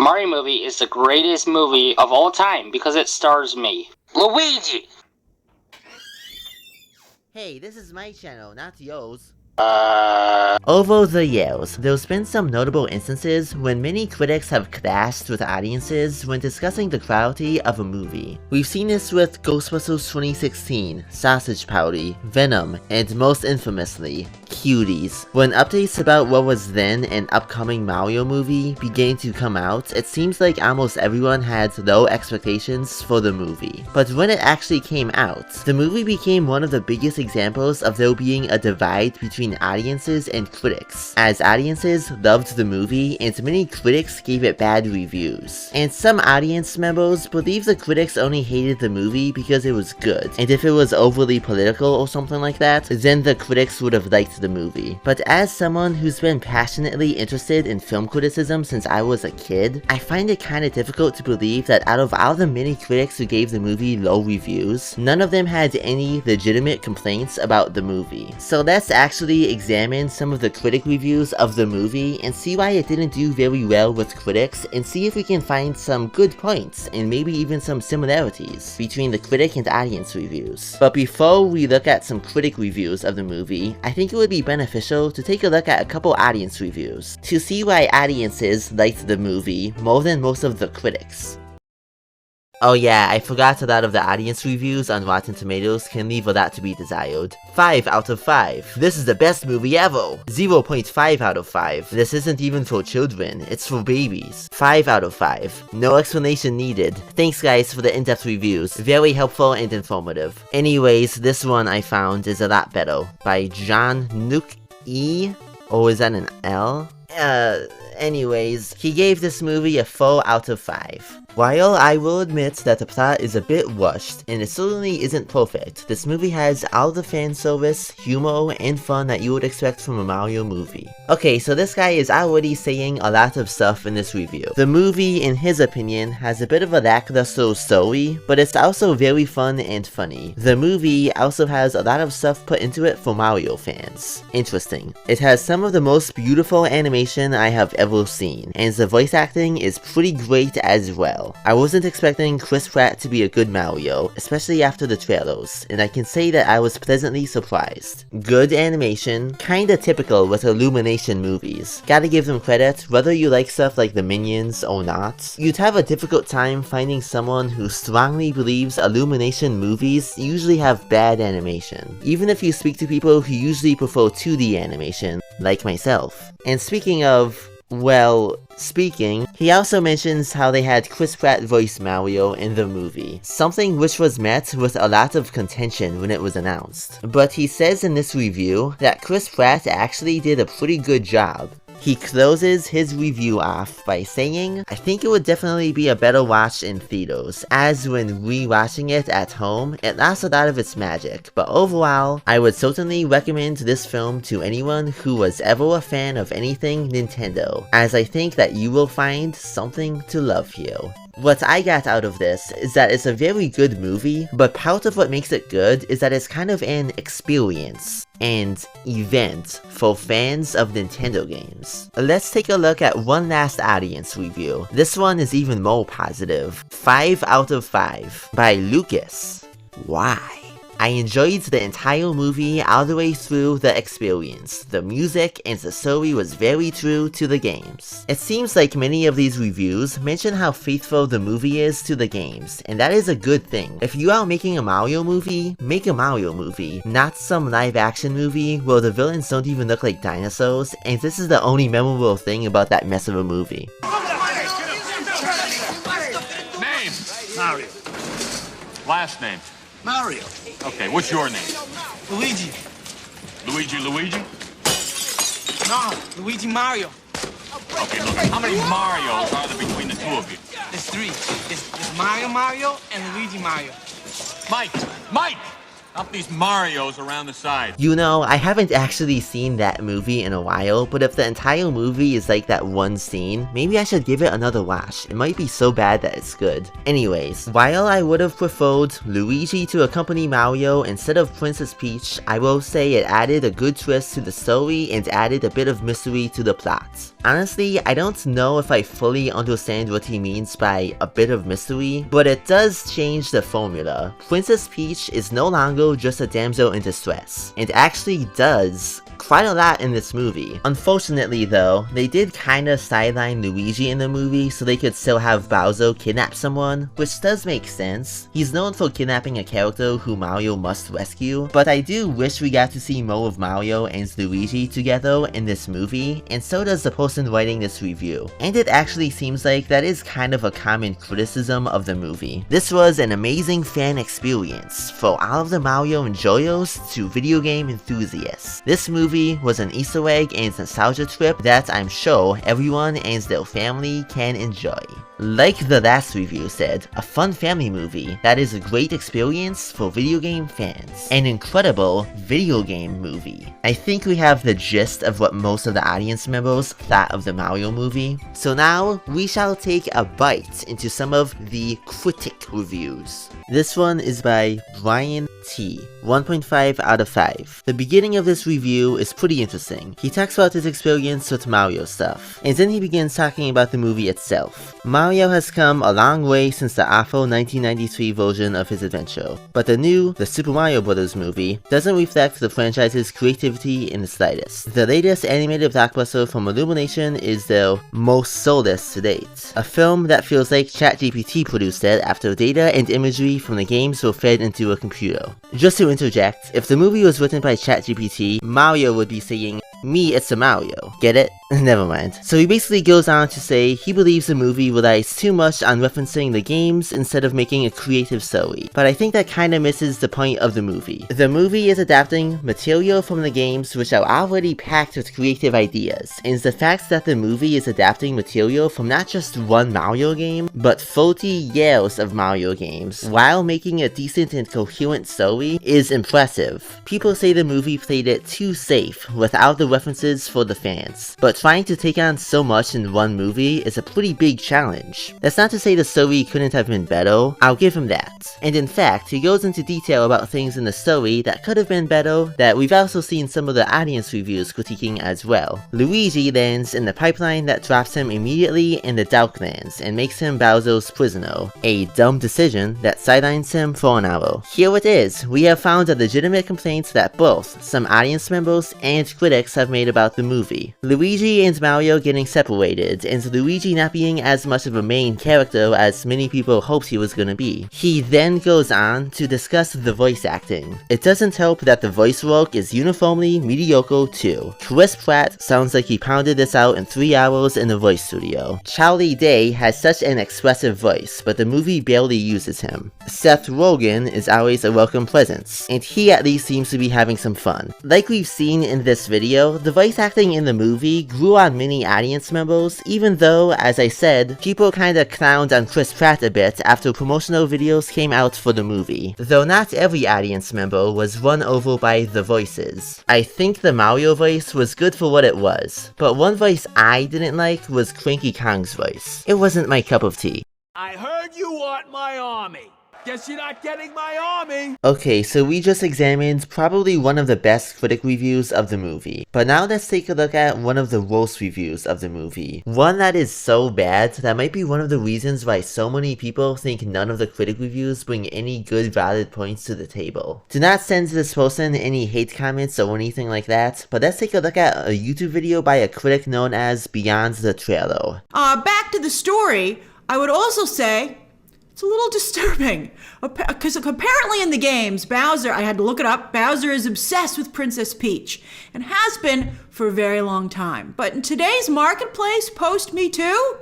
Mario movie is the greatest movie of all time because it stars me, Luigi. Hey, this is my channel, not yours. Over the years, there's been some notable instances when many critics have clashed with audiences when discussing the quality of a movie. We've seen this with Ghostbusters 2016, Sausage Party, Venom, and most infamously, Cuties. When updates about what was then an upcoming Mario movie began to come out, it seems like almost everyone had low expectations for the movie. But when it actually came out, the movie became one of the biggest examples of there being a divide between audiences and critics, as audiences loved the movie and many critics gave it bad reviews. And some audience members believe the critics only hated the movie because it was good, and if it was overly political or something like that, then the critics would have liked the movie. But as someone who's been passionately interested in film criticism since I was a kid, I find it kinda difficult to believe that out of all the many critics who gave the movie low reviews, none of them had any legitimate complaints about the movie. So let's actually examine some of the critic reviews of the movie and see why it didn't do very well with critics, and see if we can find some good points and maybe even some similarities between the critic and audience reviews. But before we look at some critic reviews of the movie, I think it would be beneficial to take a look at a couple audience reviews to see why audiences liked the movie more than most of the critics. Oh yeah, I forgot a lot of the audience reviews on Rotten Tomatoes can leave a lot to be desired. 5 out of 5. This is the best movie ever. 0.5 out of 5. This isn't even for children, it's for babies. 5 out of 5. No explanation needed. Thanks guys for the in-depth reviews. Very helpful and informative. Anyways, this one I found is a lot better. By John Nook E. Or is that an L? Anyways, he gave this movie a 4 out of 5. While I will admit that the plot is a bit rushed, and it certainly isn't perfect, this movie has all the fan service, humor, and fun that you would expect from a Mario movie. Okay, so this guy is already saying a lot of stuff in this review. The movie, in his opinion, has a bit of a lackluster story, but it's also very fun and funny. The movie also has a lot of stuff put into it for Mario fans. Interesting. It has some of the most beautiful animation I have ever seen, and the voice acting is pretty great as well. I wasn't expecting Chris Pratt to be a good Mario, especially after the trailers, and I can say that I was pleasantly surprised. Good animation, kinda typical with Illumination movies. Gotta give them credit, whether you like stuff like the Minions or not. You'd have a difficult time finding someone who strongly believes Illumination movies usually have bad animation, even if you speak to people who usually prefer 2D animation, like myself. And speaking of, well, he also mentions how they had Chris Pratt voice Mario in the movie, something which was met with a lot of contention when it was announced. But he says in this review that Chris Pratt actually did a pretty good job. He closes his review off by saying, I think it would definitely be a better watch in theaters, as when re-watching it at home, it lost a lot of its magic, but overall, I would certainly recommend this film to anyone who was ever a fan of anything Nintendo, as I think that you will find something to love here. What I got out of this is that it's a very good movie, but part of what makes it good is that it's kind of an experience and event for fans of Nintendo games. Let's take a look at one last audience review. This one is even more positive. 5 out of 5 by Lucas. Why? I enjoyed the entire movie all the way through the experience. The music and the story was very true to the games. It seems like many of these reviews mention how faithful the movie is to the games, and that is a good thing. If you are making a Mario movie, make a Mario movie, not some live action movie where the villains don't even look like dinosaurs, and this is the only memorable thing about that mess of a movie. Name? Mario. Last name? Mario. Okay, what's your name? Luigi. Luigi? No, Luigi Mario. Okay, look, how many Marios are there between the two of you? There's 3. There's Mario and Luigi Mario. Mike! Up these Marios around the side. You know, I haven't actually seen that movie in a while, but if the entire movie is like that one scene, maybe I should give it another watch. It might be so bad that it's good. Anyways, while I would have preferred Luigi to accompany Mario instead of Princess Peach, I will say it added a good twist to the story and added a bit of mystery to the plot. Honestly, I don't know if I fully understand what he means by a bit of mystery, but it does change the formula. Princess Peach is no longer just a damsel in distress, and actually does quite a lot in this movie. Unfortunately though, they did kinda sideline Luigi in the movie so they could still have Bowser kidnap someone, which does make sense. He's known for kidnapping a character who Mario must rescue, but I do wish we got to see more of Mario and Luigi together in this movie, and so does the person writing this review. And it actually seems like that is kind of a common criticism of the movie. This was an amazing fan experience for all of the Mario enjoyers to video game enthusiasts. This movie was an Easter egg and nostalgia trip that I'm sure everyone and their family can enjoy. Like the last review said, a fun family movie that is a great experience for video game fans. An incredible video game movie. I think we have the gist of what most of the audience members thought of the Mario movie. So now, we shall take a bite into some of the critic reviews. This one is by Brian T. 1.5 out of 5. The beginning of this review is pretty interesting. He talks about his experience with Mario stuff, and then he begins talking about the movie itself. Mario has come a long way since the awful 1993 version of his adventure, but the Super Mario Bros. Movie doesn't reflect the franchise's creativity in the slightest. The latest animated blockbuster from Illumination is their most soulless to date. A film that feels like ChatGPT produced it after data and imagery from the games were fed into a computer. Just to interject, if the movie was written by ChatGPT, Mario would be saying, "Me, it's a Mario." Get it? Never mind. So he basically goes on to say he believes the movie relies too much on referencing the games instead of making a creative story. But I think that kinda misses the point of the movie. The movie is adapting material from the games which are already packed with creative ideas, and the fact that the movie is adapting material from not just one Mario game, but 40 years of Mario games, while making a decent and coherent story, is impressive. People say the movie played it too safe, without the references for the fans, but trying to take on so much in one movie is a pretty big challenge. That's not to say the story couldn't have been better, I'll give him that. And in fact, he goes into detail about things in the story that could have been better that we've also seen some of the audience reviews critiquing as well. Luigi lands in the pipeline that drops him immediately in the Darklands and makes him Bowser's prisoner, a dumb decision that sidelines him for an hour. Here it is, we have found a legitimate complaint that both some audience members and critics have made about the movie. Luigi and Mario getting separated, and Luigi not being as much of a main character as many people hoped he was gonna be. He then goes on to discuss the voice acting. It doesn't help that the voice work is uniformly mediocre too. Chris Pratt sounds like he pounded this out in 3 hours in the voice studio. Charlie Day has such an expressive voice, but the movie barely uses him. Seth Rogen is always a welcome presence, and he at least seems to be having some fun. Like we've seen in this video, the voice acting in the movie grew on many audience members, even though, as I said, people kinda clowned on Chris Pratt a bit after promotional videos came out for the movie. Though not every audience member was run over by the voices. I think the Mario voice was good for what it was, but one voice I didn't like was Cranky Kong's voice. It wasn't my cup of tea. I heard you want my army. Guess you're not getting my army! Okay, so we just examined probably one of the best critic reviews of the movie. But now let's take a look at one of the worst reviews of the movie. One that is so bad that might be one of the reasons why so many people think none of the critic reviews bring any good valid points to the table. Do not send this person any hate comments or anything like that, but let's take a look at a YouTube video by a critic known as Beyond the Trailer. Back to the story, I would also say it's a little disturbing, because apparently in the games, Bowser, I had to look it up, Bowser is obsessed with Princess Peach, and has been for a very long time. But in today's marketplace, post-Me Too,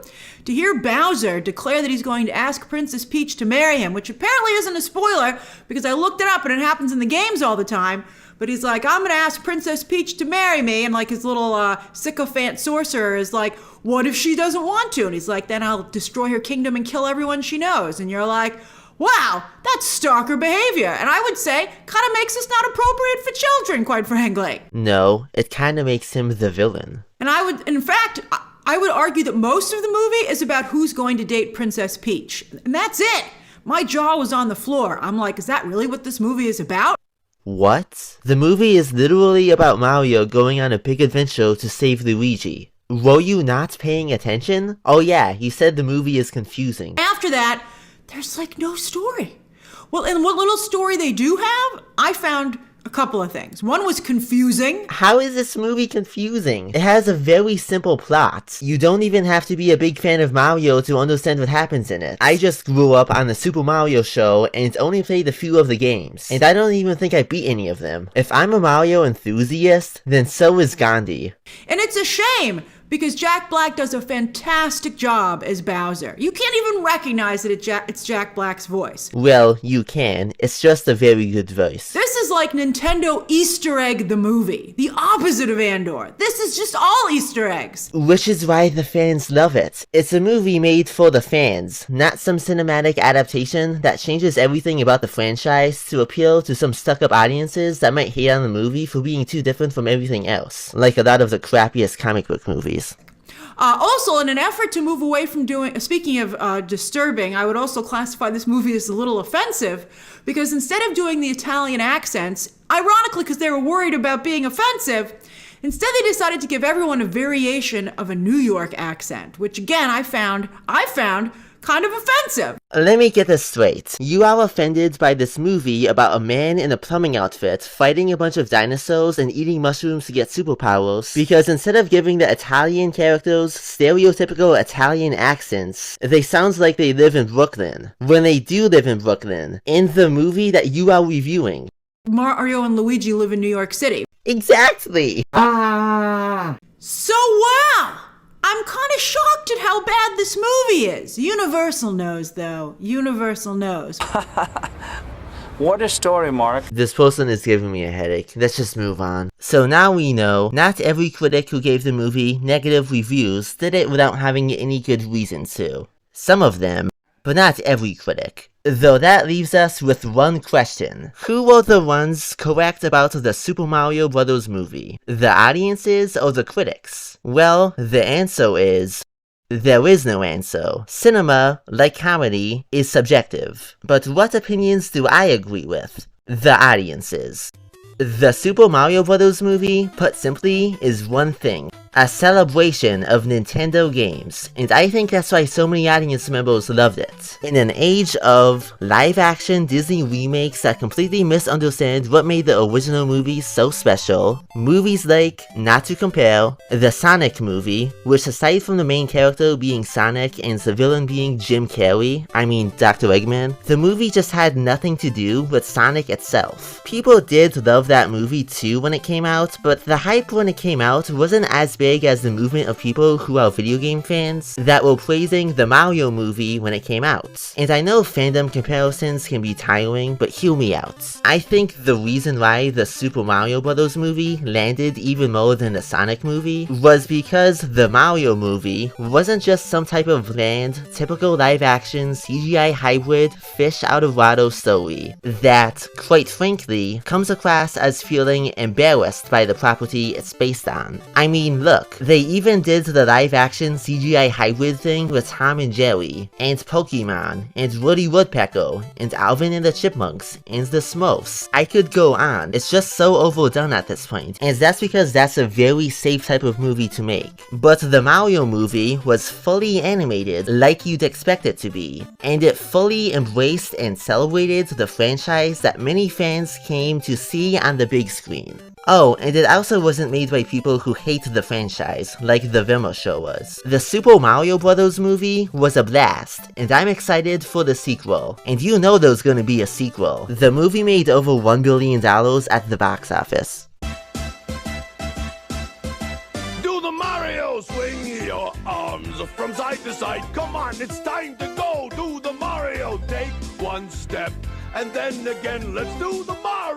to hear Bowser declare that he's going to ask Princess Peach to marry him, which apparently isn't a spoiler, because I looked it up and it happens in the games all the time, but he's like, I'm gonna ask Princess Peach to marry me, and like his little sycophant sorcerer is like, what if she doesn't want to? And he's like, then I'll destroy her kingdom and kill everyone she knows. And you're like, Wow, that's stalker behavior, and I would say kind of makes this not appropriate for children, quite frankly. No, it kind of makes him the villain. And in fact, I would argue that most of the movie is about who's going to date Princess Peach. And that's it. My jaw was on the floor. I'm like, is that really what this movie is about? What? The movie is literally about Mario going on a big adventure to save Luigi. Were you not paying attention? Oh yeah, you said the movie is confusing. After that, there's like no story. Well, and what little story they do have, I found a couple of things. One was confusing. How is this movie confusing? It has a very simple plot. You don't even have to be a big fan of Mario to understand what happens in it. I just grew up on the Super Mario show and only played a few of the games. And I don't even think I beat any of them. If I'm a Mario enthusiast, then so is Gandhi. And it's a shame, because Jack Black does a fantastic job as Bowser. You can't even recognize that it's Jack Black's voice. Well, you can. It's just a very good voice. This is like Nintendo Easter Egg the movie. The opposite of Andor. This is just all Easter eggs. Which is why the fans love it. It's a movie made for the fans, not some cinematic adaptation that changes everything about the franchise to appeal to some stuck-up audiences that might hate on the movie for being too different from everything else, like a lot of the crappiest comic book movies. Also, in an effort to move away from speaking of disturbing, I would also classify this movie as a little offensive, because instead of doing the Italian accents, ironically because they were worried about being offensive, instead they decided to give everyone a variation of a New York accent, which again I found kind of offensive. Let me get this straight. You are offended by this movie about a man in a plumbing outfit fighting a bunch of dinosaurs and eating mushrooms to get superpowers because instead of giving the Italian characters stereotypical Italian accents, they sound like they live in Brooklyn, when they do live in Brooklyn, in the movie that you are reviewing. Mario and Luigi live in New York City. Exactly! So wow! I'm kind of shocked at how bad this movie is. Universal knows, though. Universal knows. What a story, Mark. This person is giving me a headache. Let's just move on. So now we know, not every critic who gave the movie negative reviews did it without having any good reason to. Some of them, but not every critic. Though that leaves us with one question. Who were the ones correct about the Super Mario Bros. Movie? The audiences or the critics? Well, the answer is... there is no answer. Cinema, like comedy, is subjective. But what opinions do I agree with? The audiences. The Super Mario Bros. Movie, put simply, is one thing. A celebration of Nintendo games, and I think that's why so many audience members loved it. In an age of live-action Disney remakes that completely misunderstand what made the original movie so special, movies like, not to compare, the Sonic movie, which aside from the main character being Sonic and the villain being Jim Carrey, I mean Dr. Eggman, the movie just had nothing to do with Sonic itself. People did love that movie too when it came out, but the hype when it came out wasn't as big as the movement of people who are video game fans that were praising the Mario movie when it came out. And I know fandom comparisons can be tiring, but hear me out. I think the reason why the Super Mario Bros. Movie landed even more than the Sonic movie was because the Mario movie wasn't just some type of bland, typical live-action CGI hybrid fish out of water story that, quite frankly, comes across as feeling embarrassed by the property it's based on. I mean, look, they even did the live-action CGI hybrid thing with Tom and Jerry, and Pokemon, and Woody Woodpecker, and Alvin and the Chipmunks, and the Smurfs. I could go on, it's just so overdone at this point, and that's because that's a very safe type of movie to make. But the Mario movie was fully animated like you'd expect it to be, and it fully embraced and celebrated the franchise that many fans came to see on the big screen. Oh, and it also wasn't made by people who hate the franchise, like the Vimmer show was. The Super Mario Bros. Movie was a blast, and I'm excited for the sequel. And you know there's gonna be a sequel. The movie made over $1 billion at the box office. Do the Mario! Swing your arms from side to side. Come on, it's time to go. Do the Mario. Take one step, and then again, let's do the Mario.